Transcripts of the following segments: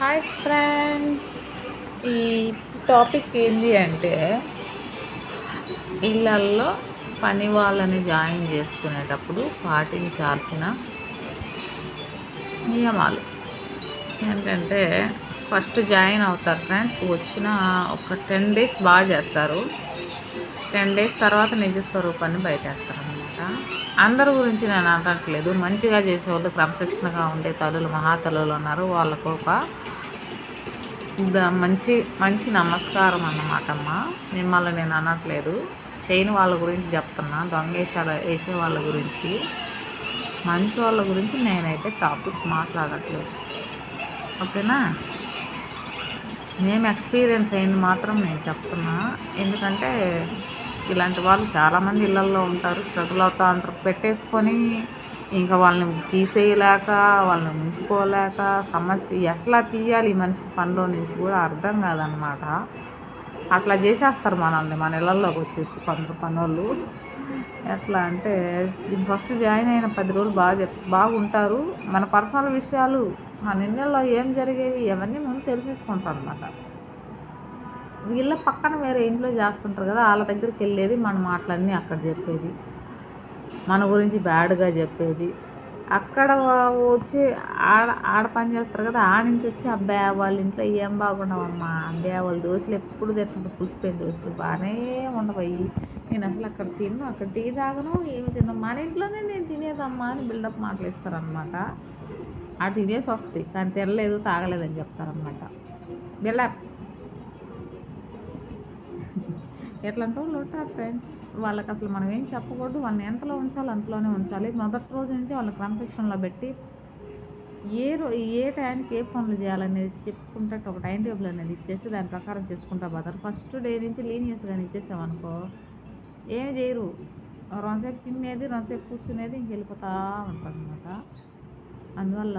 Hi friends. ఈ topic ఏంటి అంటే ఇళ్ళల్లో పని వాళ్ళని జాయిన్ చేసుకునేటప్పుడు పాటించాల్సిన నియమాలు ఏంటంటే, ఫస్ట్ జాయిన్ అవుతారు ఫ్రెండ్స్. వచ్చిన ఒక 10 డేస్ బాగా చేస్తారు. 10 డేస్ తర్వాత నిజ స్వరూపాన్ని బయటేస్తారనమాట. అందరి గురించి నేను అనట్లేదు. మంచిగా చేసేవాళ్ళు, క్రమశిక్షణగా ఉండే తల్లులు, మహాతల్లులు ఉన్నారు. వాళ్ళకు ఒక మంచి మంచి నమస్కారం అన్నమాట అమ్మ. మిమ్మల్ని నేను అనట్లేదు. చేయని వాళ్ళ గురించి చెప్తున్నా. వేసే వాళ్ళ గురించి, మంచి వాళ్ళ గురించి నేనైతే టాపిక్ మాట్లాడట్లేదు. ఓకేనా? మేము ఎక్స్పీరియన్స్ అయింది మాత్రం నేను చెప్తున్నా. ఎందుకంటే ఇలాంటి వాళ్ళు చాలామంది ఇళ్ళల్లో ఉంటారు, స్ట్రగుల్ అవుతూ ఉంటారు. పెట్టేసుకొని ఇంకా వాళ్ళని తీసేయలేక, వాళ్ళని ఉంచుకోలేక, సమస్య ఎట్లా తీయాలి ఈ మనిషి పనిలో నుంచి కూడా అర్థం కాదనమాట. అట్లా చేసేస్తారు మనల్ని, మన ఇళ్ళల్లోకి వచ్చేసి కొందరు పనోళ్ళు. ఎట్లా అంటే, ఫస్ట్ జాయిన్ అయిన 10 రోజులు బాగుంటారు. మన పర్సనల్ విషయాలు, మన ఇళ్ళల్లో ఏం జరిగేవి అవన్నీ ముందు తెలిసేసుకుంటారు అనమాట. వీళ్ళ పక్కన వేరే ఇంట్లో చేస్తుంటారు కదా, వాళ్ళ దగ్గరికి వెళ్ళేది, మన మాటలన్నీ అక్కడ చెప్పేది, మన గురించి బ్యాడ్గా చెప్పేది. అక్కడ వచ్చి ఆడ పని చేస్తారు కదా, నుంచి వచ్చి అబ్బాయి వాళ్ళ ఇంట్లో ఏం బాగుండవమ్మా, అబ్బాయి వాళ్ళ దోశలు ఎప్పుడు తింటుంటారు, పులిసిపోయిన దోశలు బాగానే ఉండవయ్యి, నేను అసలు అక్కడ తిన్ను, అక్కడ టీ తాగను, ఏమి తిన్నాను, మన ఇంట్లోనే నేను తినేదమ్మా అని బిల్డప్ మాటలు ఇస్తారనమాట. ఆ తినేసి వస్తాయి కానీ తినలేదు, తాగలేదని చెప్తారనమాట. బిల్డప్ ఎట్లాంటి వాళ్ళు ఉంటారు ఫ్రెండ్స్. వాళ్ళకి అసలు మనం ఏం చెప్పకూడదు. వాళ్ళని ఎంతలో ఉంచాలి అంతలోనే ఉంచాలి. మొదటి రోజు నుంచి వాళ్ళని క్రమశిక్షణలో పెట్టి ఏ టైంకి ఏ పనులు చేయాలనేది చెప్పుకుంటే ఒక టైం టేబుల్ అనేది ఇచ్చేసి దాని ప్రకారం చేసుకుంటా పోతారు. ఫస్ట్ డే నుంచి లీనియస్గా ఇచ్చేసామనుకో ఏమి చేయరు. రెండుసేపు తినేది, రెండుసేపు కూర్చునేది, ఇంక వెళ్ళిపోతూ ఉంటుంది అనమాట. అందువల్ల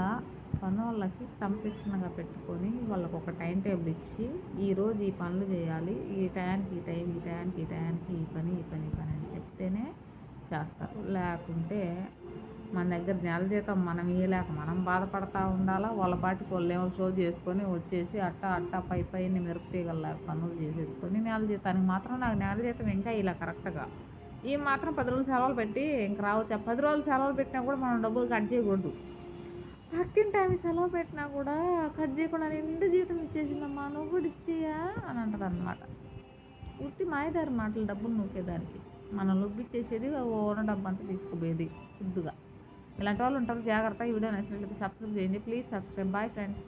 పని వాళ్ళకి క్రమశిక్షణగా పెట్టుకొని వాళ్ళకు ఒక టైం టేబుల్ ఇచ్చి, ఈరోజు ఈ పనులు చేయాలి, ఈ టైంకి ఈ టైం, ఈ టైంకి ఈ టైంకి ఈ పని అని చెప్తేనే చేస్తారు. లేకుంటే మన దగ్గర నెల జీతం మనం ఇవ్వలేక మనం బాధపడతా ఉండాలా. వాళ్ళ పాటికి వాళ్ళు ఏమో షో చేసుకొని వచ్చేసి అట్టా పైన మెరుపుతీగల్లా పనులు చేసేసుకొని నెల జీతానికి మాత్రం నాకు నెల జీతం ఇంకా ఇలా కరెక్ట్గా ఈ మాత్రం 10 రోజులు సెలవులు పెట్టి ఇంక రావచ్చు. 10 రోజులు సెలవులు పెట్టినా కూడా మనం డబ్బులు కట్ చేయకూడదు. పక్కింటి ఆమె సెలవు పెట్టినా కూడా కట్ చేయకుండా నిండు జీతం ఇచ్చేసిందమ్మా, నువ్వు కూడా ఇచ్చేయా అని అంటారు అనమాట. ఉత్తి మాయదారి మాటలు డబ్బులు నూకేదానికి మనం లొబ్బిచ్చేసేది, ఓన డబ్బు అంతా తీసుకుపోయేది శుద్ధుగా. ఇలాంటి వాళ్ళు ఉంటారు. జాగ్రత్త. ఈ వీడియో నచ్చినట్లయితే సబ్స్క్రైబ్ చేయండి ప్లీజ్. సబ్స్క్రైబ్. Bye friends.